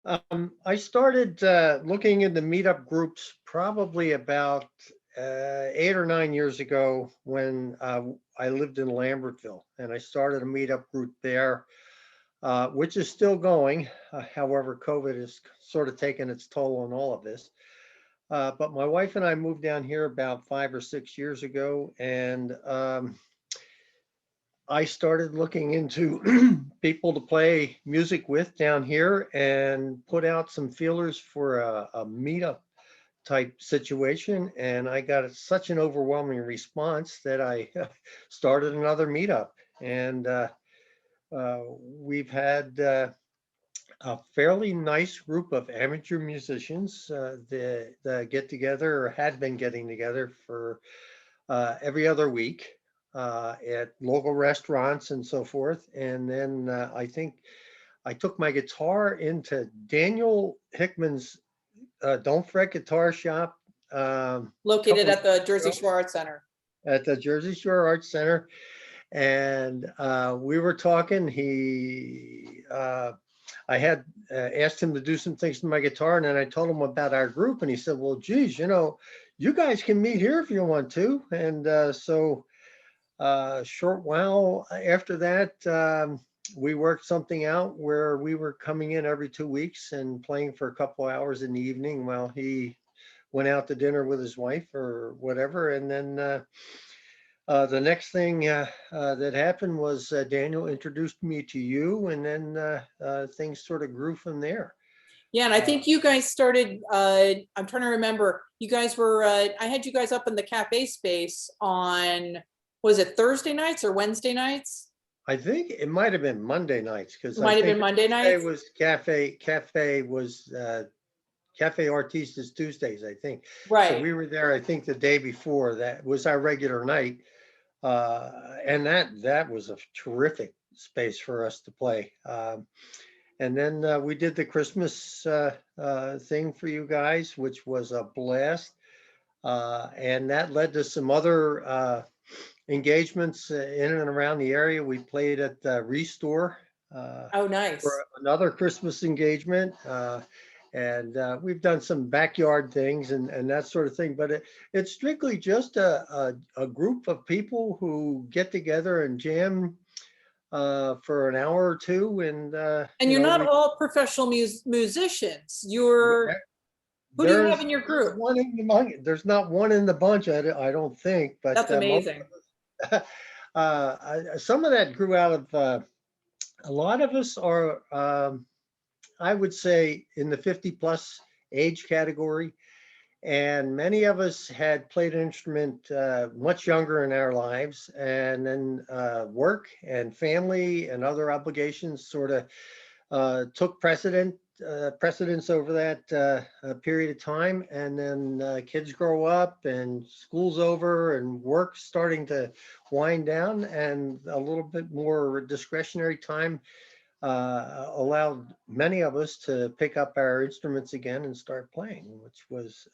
I started looking into meetup groups probably about 8 or 9 years ago when I lived in Lambertville, and I started a meetup group there, which is still going. However, COVID has sort of taken its toll on all of this. But my wife and I moved down here about 5 or 6 years ago, and I started looking into people to play music with down here and put out some feelers for a meetup type situation. And I got such an overwhelming response that I started another meetup. And we've had a fairly nice group of amateur musicians that get together or had been getting together for every other week at local restaurants and so forth. And then I think I took my guitar into Daniel Hickman's Don't Fret Guitar Shop Located couple of at the Jersey years ago Shore Arts Center. at the Jersey Shore Arts Center. And we were talking. I had asked him to do some things to my guitar, and then I told him about our group, and he said, "Well, geez, you guys can meet here if you want to." And so short while after that, we worked something out where we were coming in every 2 weeks and playing for a couple hours in the evening while he went out to dinner with his wife or whatever. And then the next thing that happened was Daniel introduced me to you, and then things sort of grew from there. Yeah, and I think you guys started, I'm trying to remember, you guys were, I had you guys up in the cafe space on, was it Thursday nights or Wednesday nights? I think it might have been Monday nights because It I might have think been Monday Tuesday nights. was cafe was Cafe Artistas Tuesdays, I think. So Right. we were there, I think, the day before. That was our regular night. And that was a terrific space for us to play. And then we did the Christmas thing for you guys, which was a blast. And that led to some other engagements in and around the area. We played at the Restore Oh, nice. for another Christmas engagement. And we've done some backyard things and that sort of thing. But it's strictly just a group of people who get together and jam for an hour or two. And, And you're not all professional musicians. You're, who do you have in your group? There's not one in the bunch, I don't think. But That's amazing. some of that grew out of a lot of us are, I would say, in the 50 plus age category. And many of us had played an instrument much younger in our lives. And then work and family and other obligations sort of took precedence over that period of time. And then kids grow up and school's over and work's starting to wind down, and a little bit more discretionary time allowed many of us to pick up our instruments again and start playing, which was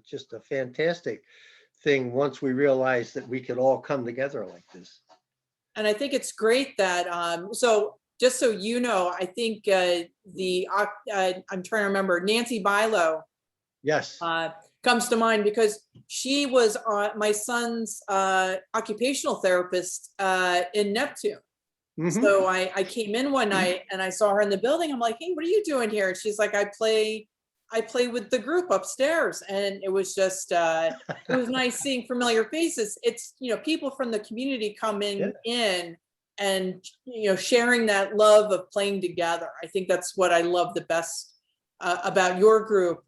just a fantastic thing once we realized that we could all come together like this. And I think it's great that, so just so you know, I think I'm trying to remember, Nancy Bilo. Yes. Comes to mind because she was my son's occupational therapist in Neptune. Mm-hmm. So I came in one night and I saw her in the building. I'm like, "Hey, what are you doing here?" And she's like, I play with the group upstairs." And it was just, it was nice seeing familiar faces. It's, people from the community coming in and, sharing that love of playing together. I think that's what I love the best about your group.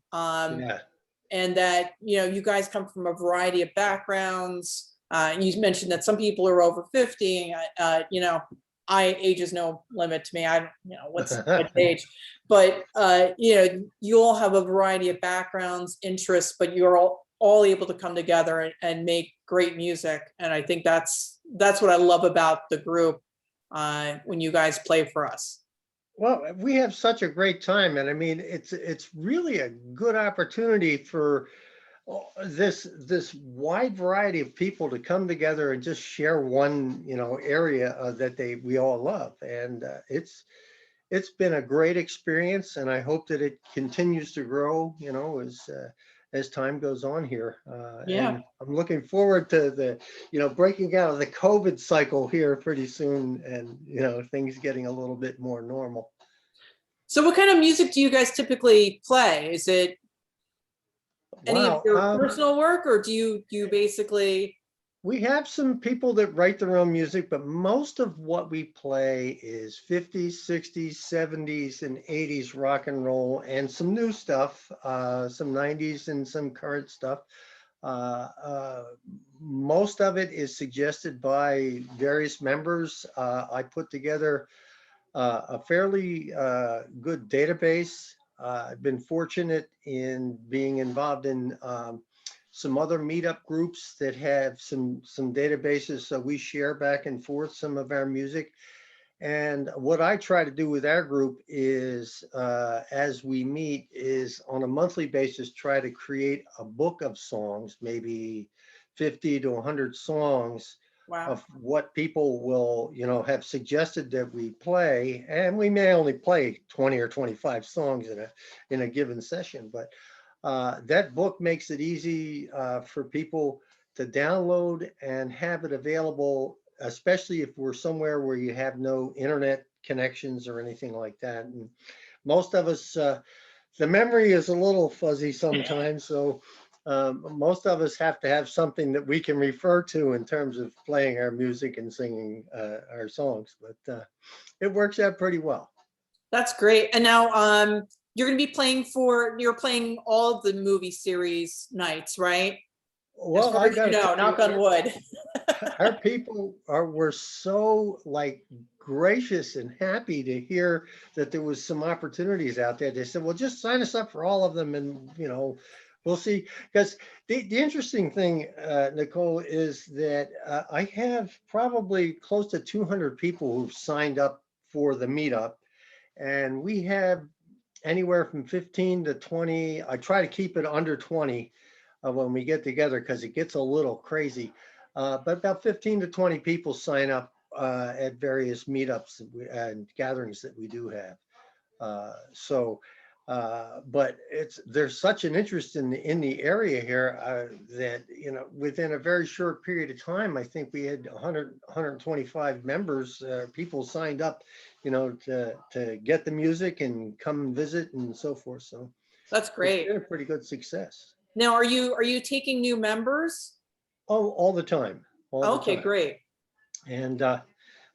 And that, you guys come from a variety of backgrounds. You mentioned that some people are over 50, age is no limit to me. I don't, what's age, but you all have a variety of backgrounds, interests, but you're all able to come together and make great music. And I think that's what I love about the group when you guys play for us. Well, we have such a great time, and I mean, it's really a good opportunity for this wide variety of people to come together and just share one area that we all love, and it's been a great experience, and I hope that it continues to grow, as time goes on here. Yeah. And I'm looking forward to breaking out of the COVID cycle here pretty soon, and, things getting a little bit more normal. So what kind of music do you guys typically play? Is it any of Wow. your personal work, or do you basically? We have some people that write their own music, but most of what we play is 50s, 60s, 70s, and 80s rock and roll, and some new stuff, some 90s and some current stuff. Uh, uh, Most of it is suggested by various members. I put together a fairly good database. I've been fortunate in being involved in some other meetup groups that have some databases, so we share back and forth some of our music. And what I try to do with our group is, as we meet, is on a monthly basis, try to create a book of songs, maybe 50 to 100 songs Wow. of what people will, have suggested that we play. And we may only play 20 or 25 songs in a given session, but that book makes it easy for people to download and have it available, especially if we're somewhere where you have no internet connections or anything like that. And most of us, the memory is a little fuzzy sometimes, so most of us have to have something that we can refer to in terms of playing our music and singing our songs, but it works out pretty well. That's great. And now you're going to be you're playing all the movie series nights, right? As Well, far I as you gotta know, tell you, knock on wood. our people were so gracious and happy to hear that there was some opportunities out there. They said, well, just sign us up for all of them, and we'll see. Because the interesting thing, Nichole, is that I have probably close to 200 people who've signed up for the meetup, and we have anywhere from 15 to 20. I try to keep it under 20 when we get together, because it gets a little crazy. But about 15 to 20 people sign up at various meetups and gatherings that we do have. But there's such an interest in the area here that, within a very short period of time, I think we had 125 members, people signed up, to get the music and come and visit and so forth. So That's it's great. been a pretty good success. Now, are you taking new members? Oh, all the time, all the Okay, time. great. And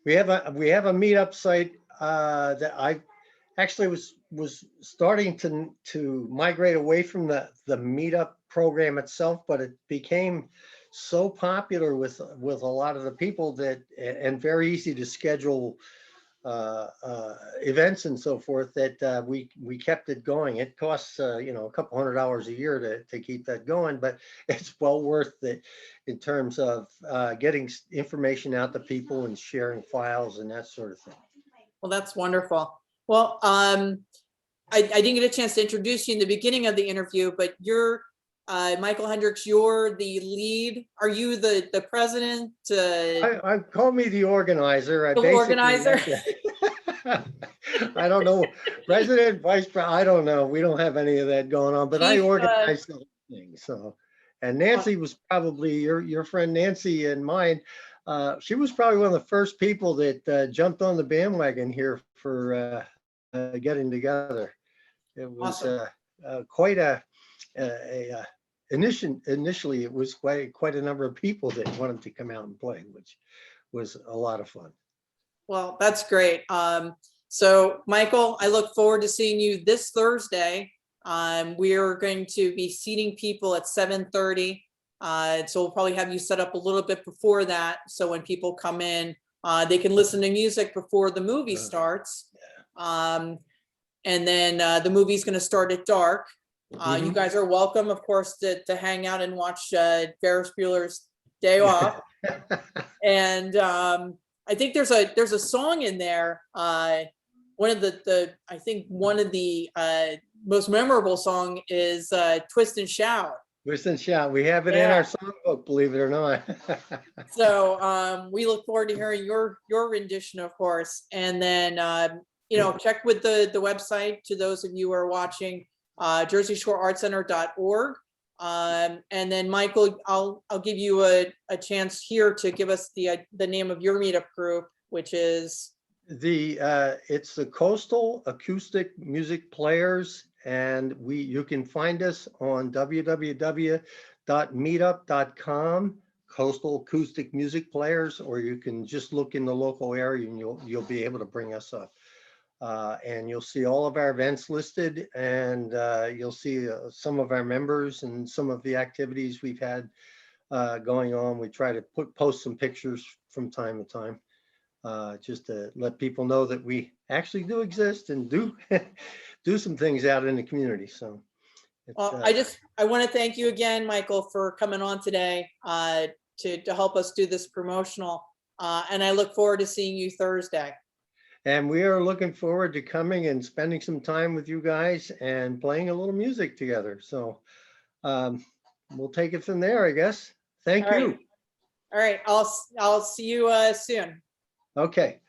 we have a meetup site that I actually was starting to migrate away from the meetup program itself, but it became so popular with a lot of the people that, and very easy to schedule events and so forth, that we kept it going. It costs a couple $100 a year to keep that going, but it's well worth it in terms of getting information out to people and sharing files and that sort of thing. Well, that's wonderful. Well, I didn't get a chance to introduce you in the beginning of the interview, but you're Michael Hendricks. You're the lead. Are you the president? I call me the organizer. I The basically organizer? I don't know, president, vice president, I don't know. We don't have any of that going on, but I organize the whole thing. So, and Nancy was probably your friend Nancy and mine. She was probably one of the first people that jumped on the bandwagon here for getting together. It was Awesome. quite initially it was quite a number of people that wanted to come out and play, which was a lot of fun. Well, that's great. So Michael, I look forward to seeing you this Thursday. We are going to be seating people at 7:30. So we'll probably have you set up a little bit before that. So when people come in, they can listen to music before the movie starts. And then the movie's going to start at dark. You guys are welcome, of course, to hang out and watch Ferris Bueller's Day Off. And I think there's a song in there. One of I think one of the most memorable song is Twist and Shout. Twist and Shout. We have it in our songbook, believe it or not. So we look forward to hearing your rendition, of course. And then you know, check with the website to those of you who are watching, jerseyshore.artcenter.org. And then Michael, I'll give you a chance here to give us the name of your meetup group, which is it's the Coastal Acoustic Music Players, and you can find us on www.meetup.com, Coastal Acoustic Music Players, or you can just look in the local area and you'll be able to bring us up. And you'll see all of our events listed, and you'll see some of our members and some of the activities we've had going on. We try to post some pictures from time to time, just to let people know that we actually do exist and do do some things out in the community. So well, I want to thank you again, Michael, for coming on today to help us do this promotional. And I look forward to seeing you Thursday. And we are looking forward to coming and spending some time with you guys and playing a little music together. So we'll take it from there, I guess. Thank you. All right. I'll see you soon. Okay.